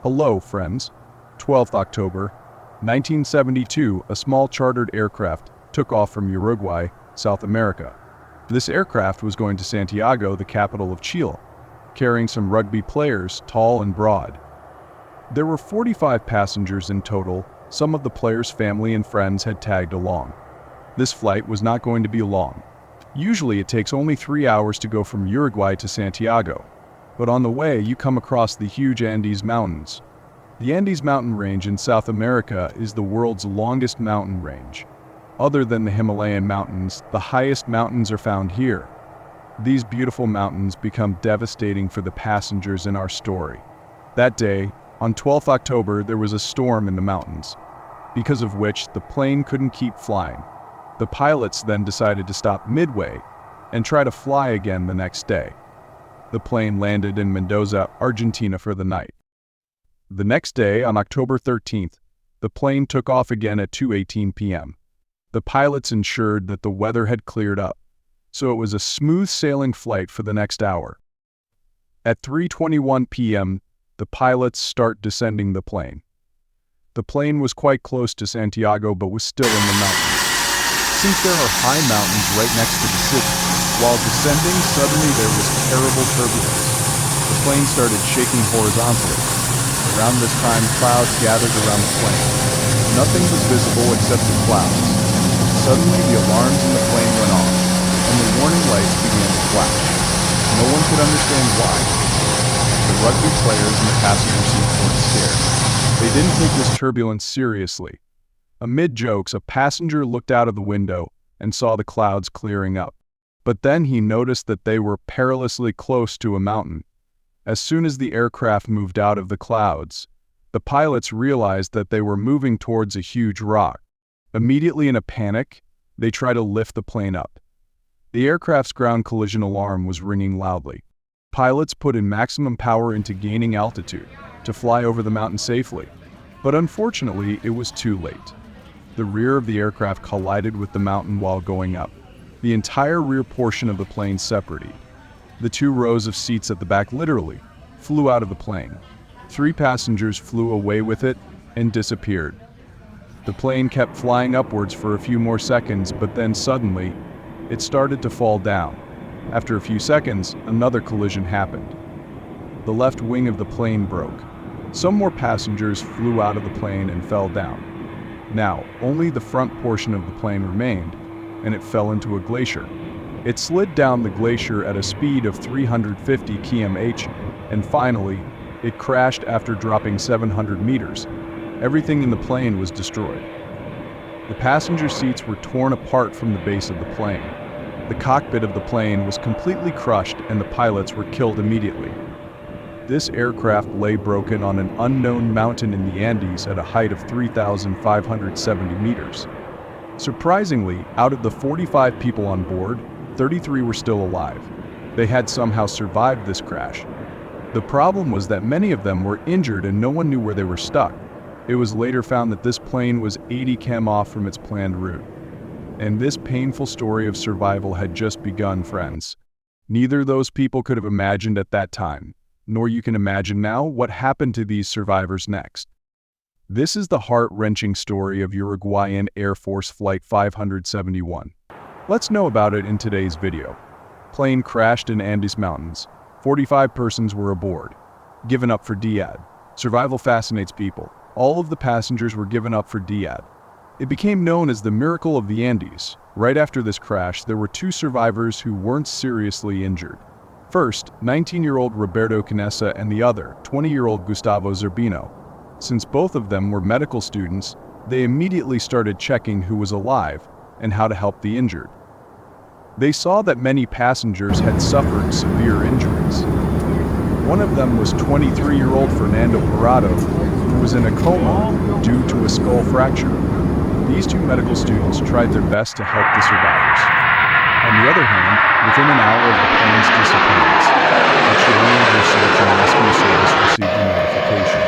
Hello, friends. 12th October, 1972, a small chartered aircraft took off from Uruguay, South America. This aircraft was going to Santiago, the capital of Chile, carrying some rugby players, tall and broad. There were 45 passengers in total. Some of the players' family and friends had tagged along. This flight was not going to be long. Usually it takes only 3 hours to go from Uruguay to Santiago. But on the way, you come across the huge Andes Mountains. The Andes mountain range in South America is the world's longest mountain range. Other than the Himalayan mountains, the highest mountains are found here. These beautiful mountains become devastating for the passengers in our story. That day, on 12th October, there was a storm in the mountains, because of which the plane couldn't keep flying. The pilots then decided to stop midway and try to fly again the next day. The plane landed in Mendoza, Argentina for the night. The next day, on October 13th, the plane took off again at 2:18 p.m. The pilots ensured that the weather had cleared up, so it was a smooth sailing flight for the next hour. At 3:21 p.m., the pilots start descending the plane. The plane was quite close to Santiago but was still in the mountains. Since there are high mountains right next to the city, while descending, suddenly there was terrible turbulence. The plane started shaking horizontally. Around this time, clouds gathered around the plane. Nothing was visible except the clouds. Suddenly, the alarms in the plane went off, and the warning lights began to flash. No one could understand why. The rugby players in the passenger seats weren't scared. They didn't take this turbulence seriously. Amid jokes, a passenger looked out of the window and saw the clouds clearing up. But then he noticed that they were perilously close to a mountain. As soon as the aircraft moved out of the clouds, the pilots realized that they were moving towards a huge rock. Immediately in a panic, they tried to lift the plane up. The aircraft's ground collision alarm was ringing loudly. Pilots put in maximum power into gaining altitude to fly over the mountain safely. But unfortunately, it was too late. The rear of the aircraft collided with the mountain while going up. The entire rear portion of the plane separated. The 2 rows of seats at the back literally flew out of the plane. 3 passengers flew away with it and disappeared. The plane kept flying upwards for a few more seconds, but then suddenly, it started to fall down. After a few seconds, another collision happened. The left wing of the plane broke. Some more passengers flew out of the plane and fell down. Now, only the front portion of the plane remained, and it fell into a glacier. It slid down the glacier at a speed of 350 km/h, and finally, it crashed after dropping 700 meters. Everything in the plane was destroyed. The passenger seats were torn apart from the base of the plane. The cockpit of the plane was completely crushed, and the pilots were killed immediately. This aircraft lay broken on an unknown mountain in the Andes at a height of 3,570 meters. Surprisingly, out of the 45 people on board, 33 were still alive. They had somehow survived this crash. The problem was that many of them were injured and no one knew where they were stuck. It was later found that this plane was 80 km off from its planned route. And this painful story of survival had just begun, friends. Neither those people could have imagined at that time, nor you can imagine now what happened to these survivors next. This is the heart-wrenching story of Uruguayan Air Force Flight 571. Let's know about it in today's video. Plane crashed in Andes Mountains. 45 persons were aboard. Given up for DIAD. Survival fascinates people. All of the passengers were given up for DIAD. It became known as the Miracle of the Andes. Right after this crash, there were 2 survivors who weren't seriously injured. First, 19-year-old Roberto Canessa and the other, 20-year-old Gustavo Zerbino. Since both of them were medical students, they immediately started checking who was alive and how to help the injured. They saw that many passengers had suffered severe injuries. One of them was 23-year-old Fernando Parado, who was in a coma due to a skull fracture. These 2 medical students tried their best to help the survivors. On the other hand, within an hour of the plane's disappearance, the Chilean Research and Rescue Service received a notification.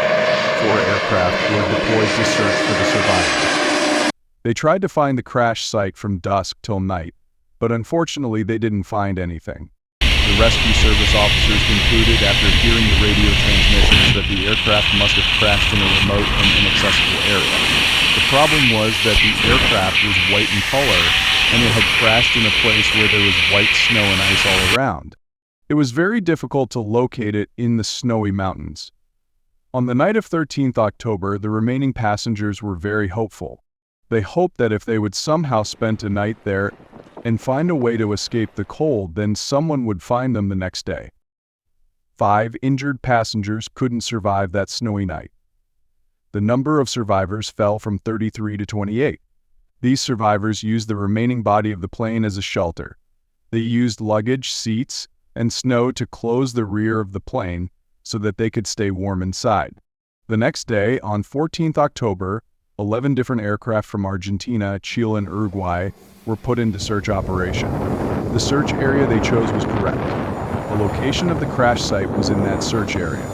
4 aircraft were deployed to search for the survivors. They tried to find the crash site from dusk till night, but unfortunately they didn't find anything. The rescue service officers concluded after hearing the radio transmissions that the aircraft must have crashed in a remote and inaccessible area. The problem was that the aircraft was white in color, and it had crashed in a place where there was white snow and ice all around. It was very difficult to locate it in the snowy mountains. On the night of 13th October, the remaining passengers were very hopeful. They hoped that if they would somehow spend a night there and find a way to escape the cold, then someone would find them the next day. 5 injured passengers couldn't survive that snowy night. The number of survivors fell from 33 to 28. These survivors used the remaining body of the plane as a shelter. They used luggage, seats, and snow to close the rear of the plane so that they could stay warm inside. The next day, on 14th October, 11 different aircraft from Argentina, Chile, and Uruguay were put into search operation. The search area they chose was correct. The location of the crash site was in that search area.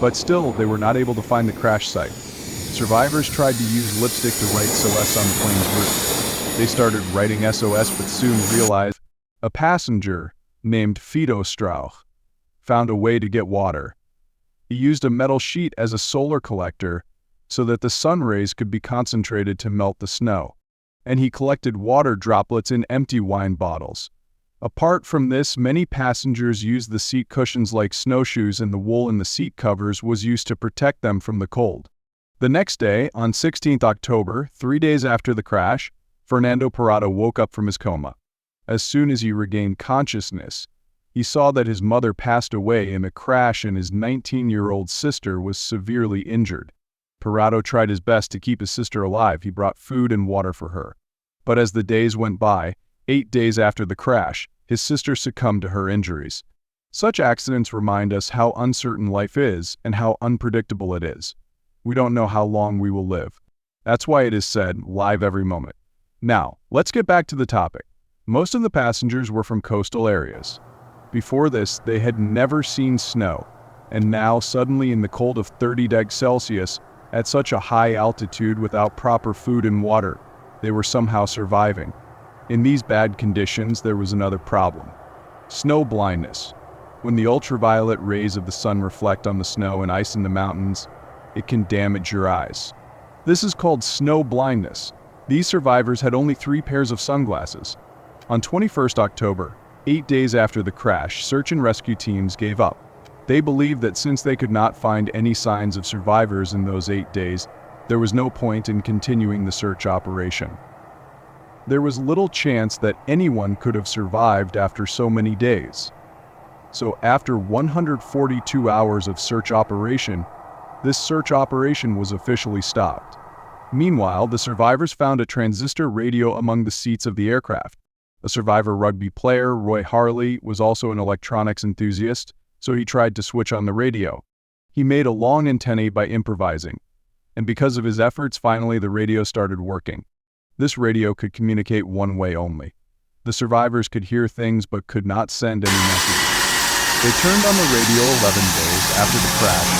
But still, they were not able to find the crash site. Survivors tried to use lipstick to write SOS on the plane's roof. They started writing SOS but soon realized a passenger named Fido Strauch found a way to get water. He used a metal sheet as a solar collector so that the sun rays could be concentrated to melt the snow, and he collected water droplets in empty wine bottles. Apart from this, many passengers used the seat cushions like snowshoes, and the wool in the seat covers was used to protect them from the cold. The next day, on 16th October, 3 days after the crash, Fernando Parrado woke up from his coma. As soon as he regained consciousness, he saw that his mother passed away in a crash and his 19-year-old sister was severely injured. Parrado tried his best to keep his sister alive. He brought food and water for her. But as the days went by, 8 days after the crash, his sister succumbed to her injuries. Such accidents remind us how uncertain life is and how unpredictable it is. We don't know how long we will live. That's why it is said, live every moment. Now, let's get back to the topic. Most of the passengers were from coastal areas. Before this, they had never seen snow, and now suddenly in the cold of 30 degrees Celsius, at such a high altitude without proper food and water, they were somehow surviving. In these bad conditions, there was another problem. Snow blindness. When the ultraviolet rays of the sun reflect on the snow and ice in the mountains, it can damage your eyes. This is called snow blindness. These survivors had only 3 pairs of sunglasses. On 21st October, 8 days after the crash, search and rescue teams gave up. They believed that since they could not find any signs of survivors in those 8 days, there was no point in continuing the search operation. There was little chance that anyone could have survived after so many days. So after 142 hours of search operation, this search operation was officially stopped. Meanwhile, the survivors found a transistor radio among the seats of the aircraft. A survivor rugby player, Roy Harley, was also an electronics enthusiast, so he tried to switch on the radio. He made a long antennae by improvising, and because of his efforts, finally the radio started working. This radio could communicate one way only. The survivors could hear things but could not send any messages. They turned on the radio 11 days after the crash,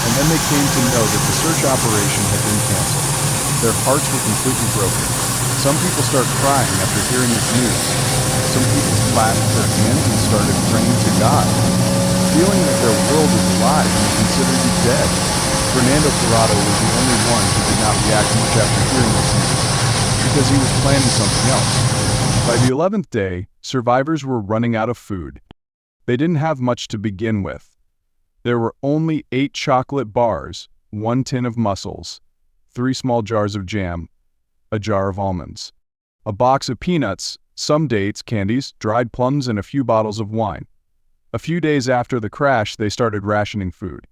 and then they came to know that the search operation had been canceled. Their hearts were completely broken. Some people started crying after hearing this news. Some people clasped their hands and started praying to God, feeling that their world is alive and considered to be dead. Fernando Parrado was the only one who did not react much after hearing this news, because he was planning something else. By the 11th day, survivors were running out of food. They didn't have much to begin with. There were only 8 chocolate bars, 1 tin of mussels, 3 small jars of jam, a jar of almonds, a box of peanuts, some dates, candies, dried plums, and a few bottles of wine. A few days after the crash, they started rationing food.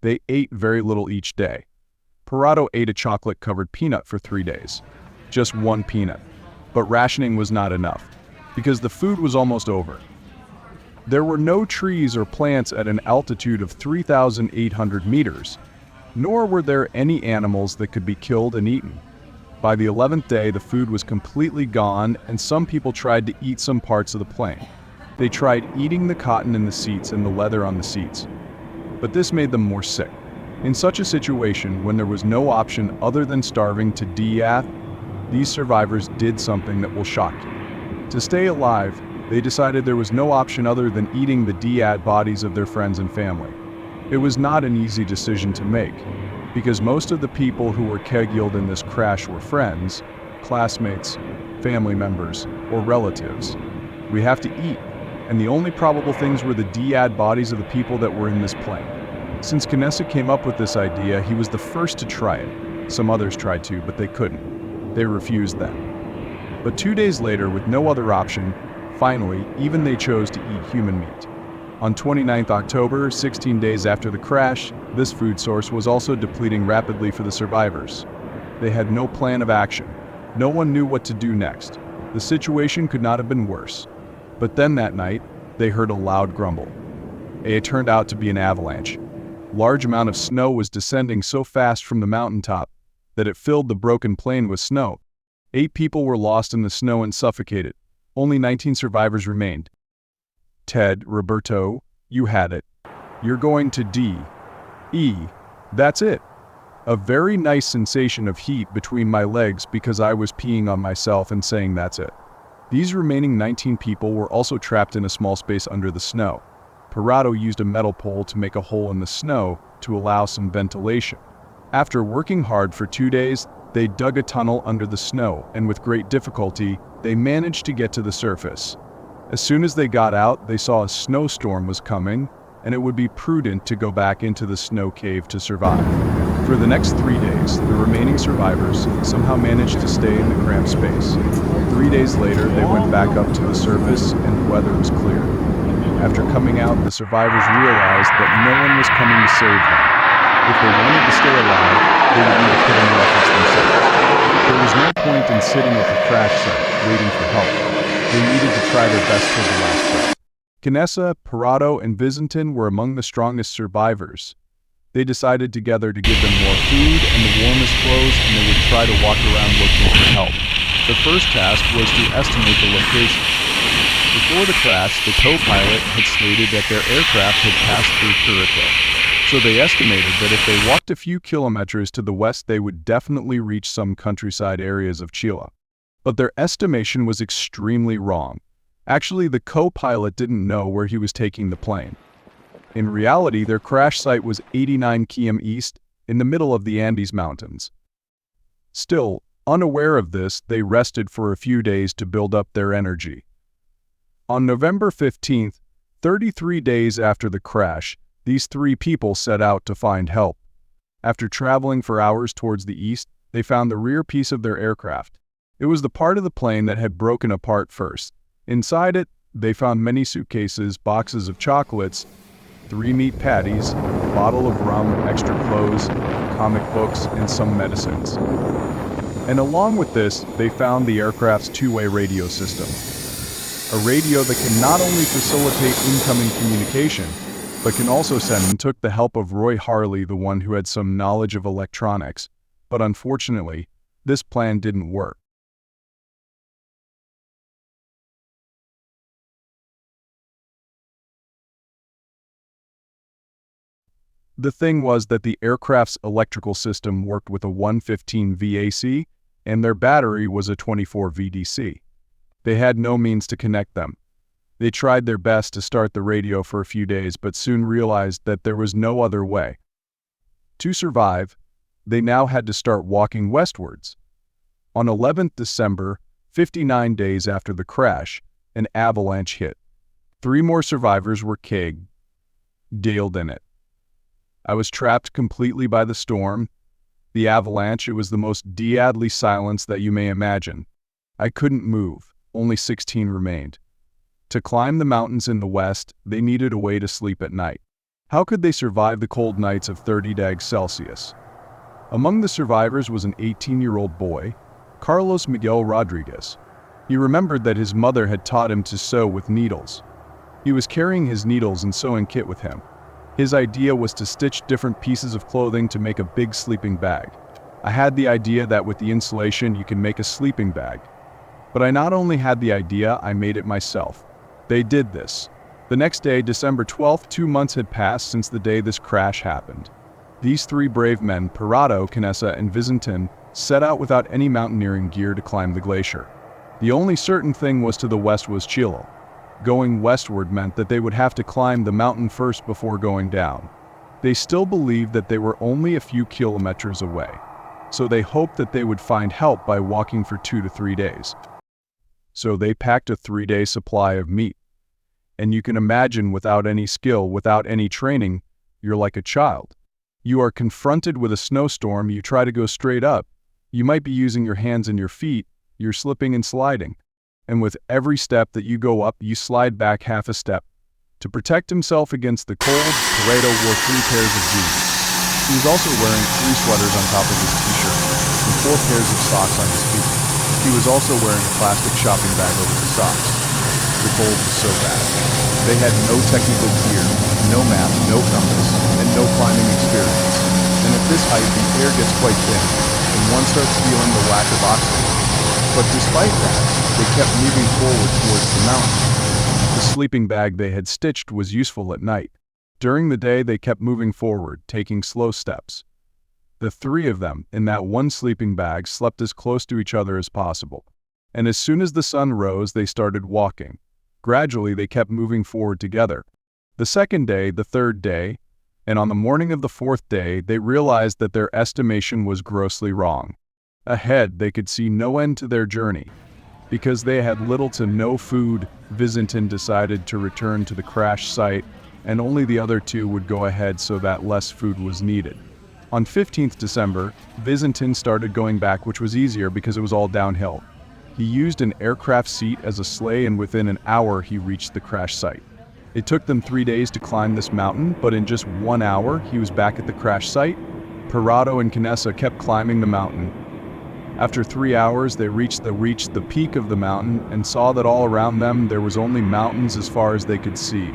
They ate very little each day. Parrado ate a chocolate-covered peanut for 3 days. Just 1 peanut. But rationing was not enough, because the food was almost over. There were no trees or plants at an altitude of 3,800 meters, nor were there any animals that could be killed and eaten. By the 11th day, the food was completely gone, and some people tried to eat some parts of the plane. They tried eating the cotton in the seats and the leather on the seats, but this made them more sick. In such a situation, when there was no option other than starving to death, these survivors did something that will shock you. To stay alive, They decided there was no option other than eating the dead bodies of their friends and family. It was not an easy decision to make, because most of the people who were killed in this crash were friends, classmates, family members, or relatives. We have to eat, and the only probable things were the dead bodies of the people that were in this plane. Since Knessa came up with this idea, he was the first to try it. Some others tried to, but they couldn't. They refused then. But 2 days later, with no other option, finally, even they chose to eat human meat. On 29th October, 16 days after the crash, this food source was also depleting rapidly for the survivors. They had no plan of action. No one knew what to do next. The situation could not have been worse. But then that night, they heard a loud grumble. It turned out to be an avalanche. Large amount of snow was descending so fast from the mountaintop that it filled the broken plain with snow. 8 people were lost in the snow and suffocated. Only 19 survivors remained. Ted, Roberto, you had it. You're going to D.E. That's it. A very nice sensation of heat between my legs because I was peeing on myself and saying that's it. These remaining 19 people were also trapped in a small space under the snow. Parado used a metal pole to make a hole in the snow to allow some ventilation. After working hard for 2 days, they dug a tunnel under the snow, and with great difficulty, they managed to get to the surface. As soon as they got out, they saw a snowstorm was coming, and it would be prudent to go back into the snow cave to survive. For the next 3 days, the remaining survivors somehow managed to stay in the cramped space. 3 days later, they went back up to the surface, and the weather was clear. After coming out, the survivors realized that no one was coming to save them. If they wanted to stay alive, they would need to put in the efforts themselves. There was no point in sitting at the crash site, waiting for help. They needed to try their best till the last breath. Knessa, Parado, and Vizintin were among the strongest survivors. They decided together to give them more food and the warmest clothes, and they would try to walk around looking for help. The first task was to estimate the location. Before the crash, the co-pilot had stated that their aircraft had passed through Curacao. So they estimated that if they walked a few kilometers to the west, they would definitely reach some countryside areas of Chile. But their estimation was extremely wrong. Actually, the co-pilot didn't know where he was taking the plane. In reality, their crash site was 89 km east, in the middle of the Andes Mountains. Still, unaware of this, they rested for a few days to build up their energy. On November 15th, 33 days after the crash, these 3 people set out to find help. After traveling for hours towards the east, they found the rear piece of their aircraft. It was the part of the plane that had broken apart first. Inside it, they found many suitcases, boxes of chocolates, 3 meat patties, a bottle of rum, extra clothes, comic books, and some medicines. And along with this, they found the aircraft's 2-way radio system. A radio that can not only facilitate incoming communication, but can also send and took the help of Roy Harley, the one who had some knowledge of electronics. But unfortunately, this plan didn't work. The thing was that the aircraft's electrical system worked with a 115 VAC, and their battery was a 24 VDC. They had no means to connect them. They tried their best to start the radio for a few days, but soon realized that there was no other way. To survive, they now had to start walking westwards. On 11th December, 59 days after the crash, an avalanche hit. 3 more survivors were killed in it. I was trapped completely by the storm. The avalanche, it was the most deadly silence that you may imagine. I couldn't move. Only 16 remained. To climb the mountains in the west, they needed a way to sleep at night. How could they survive the cold nights of 30 degrees Celsius? Among the survivors was an 18-year-old boy, Carlos Miguel Rodriguez. He remembered that his mother had taught him to sew with needles. He was carrying his needles and sewing kit with him. His idea was to stitch different pieces of clothing to make a big sleeping bag. I had the idea that with the insulation you can make a sleeping bag. But I not only had the idea, I made it myself. They did this. The next day, December 12th, 2 months had passed since the day this crash happened. These 3 brave men, Parado, Knessa, and Vizintin, set out without any mountaineering gear to climb the glacier. The only certain thing was to the west was Chile. Going westward meant that they would have to climb the mountain first before going down. They still believed that they were only a few kilometers away, so they hoped that they would find help by walking for 2 to 3 days. So they packed a 3-day supply of meat. And you can imagine, without any skill, without any training, you're like a child. You are confronted with a snowstorm, you try to go straight up. You might be using your hands and your feet, you're slipping and sliding. And with every step that you go up, you slide back half a step. To protect himself against the cold, Pareto wore 3 pairs of jeans. He was also wearing 3 sweaters on top of his t-shirt, and 4 pairs of socks on his feet. He was also wearing a plastic shopping bag over the socks. The cold was so bad. They had no technical gear, no map, no compass, and no climbing experience. And at this height, the air gets quite thin, and one starts feeling the lack of oxygen. But despite that, they kept moving forward towards the mountain. The sleeping bag they had stitched was useful at night. During the day, they kept moving forward, taking slow steps. The 3 of them, in that one sleeping bag, slept as close to each other as possible. And as soon as the sun rose, they started walking. Gradually, they kept moving forward together. The 2nd day, the 3rd day, and on the morning of the 4th day, they realized that their estimation was grossly wrong. Ahead, they could see no end to their journey. Because they had little to no food, Visintin decided to return to the crash site, and only the other 2 would go ahead so that less food was needed. On 15th December, Visintin started going back, which was easier because it was all downhill. He used an aircraft seat as a sleigh, and within an hour he reached the crash site. It took them 3 days to climb this mountain, but in just 1 hour he was back at the crash site. Pareto and Canessa kept climbing the mountain. After 3 hours, they reached the peak of the mountain and saw that all around them there was only mountains as far as they could see.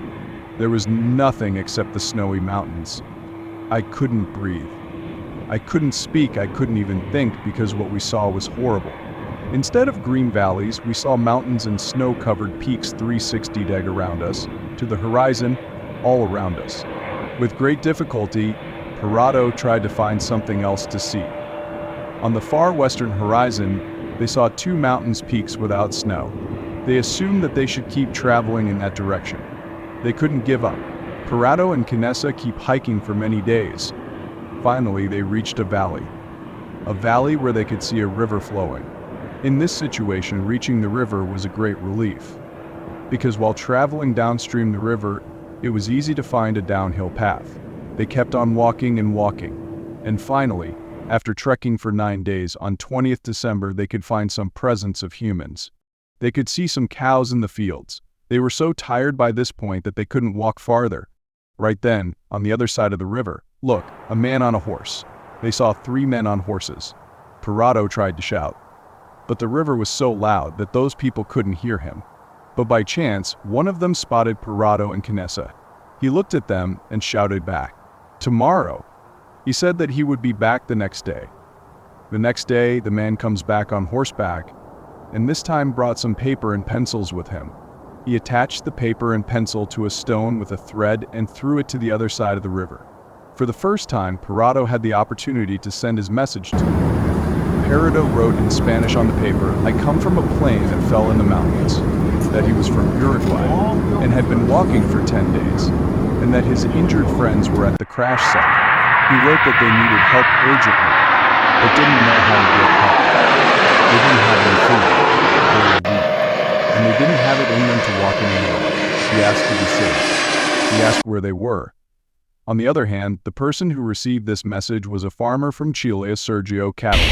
There was nothing except the snowy mountains. I couldn't breathe. I couldn't speak, I couldn't even think, because what we saw was horrible. Instead of green valleys, we saw mountains and snow-covered peaks 360 deg around us, to the horizon, all around us. With great difficulty, Pareto tried to find something else to see. On the far western horizon, they saw 2 mountains peaks without snow. They assumed that they should keep traveling in that direction. They couldn't give up. Pareto and Canessa keep hiking for many days. Finally, they reached a valley where they could see a river flowing. In this situation, reaching the river was a great relief, because while traveling downstream the river, it was easy to find a downhill path. They kept on walking and walking, and finally, after trekking for 9 days, on 20th December, they could find some presence of humans. They could see some cows in the fields. They were so tired by this point that they couldn't walk farther. Right then, on the other side of the river, look, a man on a horse. They saw 3 men on horses. Pareto tried to shout, but the river was so loud that those people couldn't hear him. But by chance, one of them spotted Pareto and Canessa. He looked at them and shouted back, "Tomorrow!" He said that he would be back the next day. The next day, the man comes back on horseback, and this time brought some paper and pencils with him. He attached the paper and pencil to a stone with a thread and threw it to the other side of the river. For the first time, Pareto had the opportunity to send his message to him. Pareto wrote in Spanish on the paper, "I come from a plane that fell in the mountains," that he was from Uruguay and had been walking for 10 days, and that his injured friends were at the crash site. He wrote that they needed help urgently, but didn't know how to get help. They didn't have any food, they were weak, and they didn't have it in them to walk anymore. He asked to be saved. He asked where they were. On the other hand, the person who received this message was a farmer from Chile, Sergio Catalan.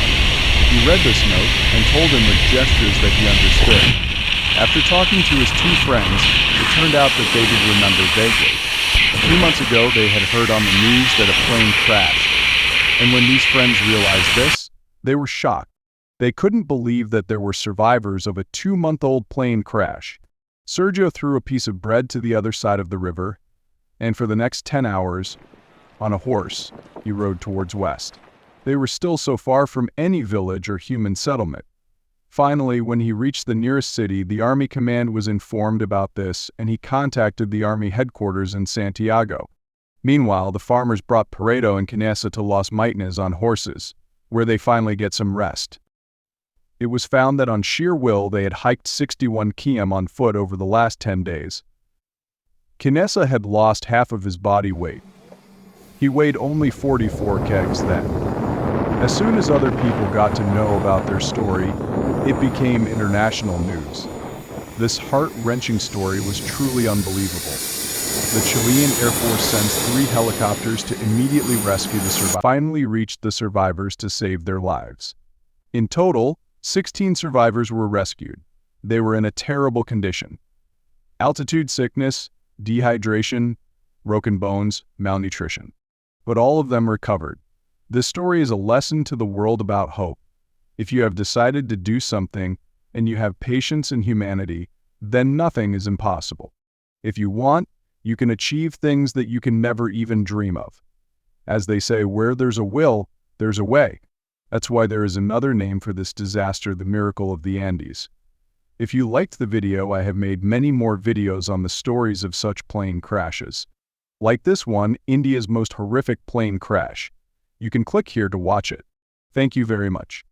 He read this note and told him with gestures that he understood. After talking to his 2 friends, it turned out that they did remember vaguely. A few months ago, they had heard on the news that a plane crashed. And when these friends realized this, they were shocked. They couldn't believe that there were survivors of a 2-month-old plane crash. Sergio threw a piece of bread to the other side of the river, and for the next 10 hours, on a horse, he rode towards west. They were still so far from any village or human settlement. Finally, when he reached the nearest city, the army command was informed about this, and he contacted the army headquarters in Santiago. Meanwhile, the farmers brought Pareto and Canessa to Las Maitines on horses, where they finally get some rest. It was found that on sheer will they had hiked 61 km on foot over the last 10 days. Kinessa had lost half of his body weight. He weighed only 44 kegs then. As soon as other people got to know about their story, it became international news. This heart-wrenching story was truly unbelievable. The Chilean Air Force sends 3 helicopters to immediately rescue the survivors. Finally reached the survivors to save their lives. In total, 16 survivors were rescued. They were in a terrible condition. Altitude sickness, dehydration, broken bones, malnutrition. But all of them recovered. This story is a lesson to the world about hope. If you have decided to do something, and you have patience and humanity, then nothing is impossible. If you want, you can achieve things that you can never even dream of. As they say, where there's a will, there's a way. That's why there is another name for this disaster, the miracle of the Andes. If you liked the video, I have made many more videos on the stories of such plane crashes. Like this one, India's most horrific plane crash. You can click here to watch it. Thank you very much.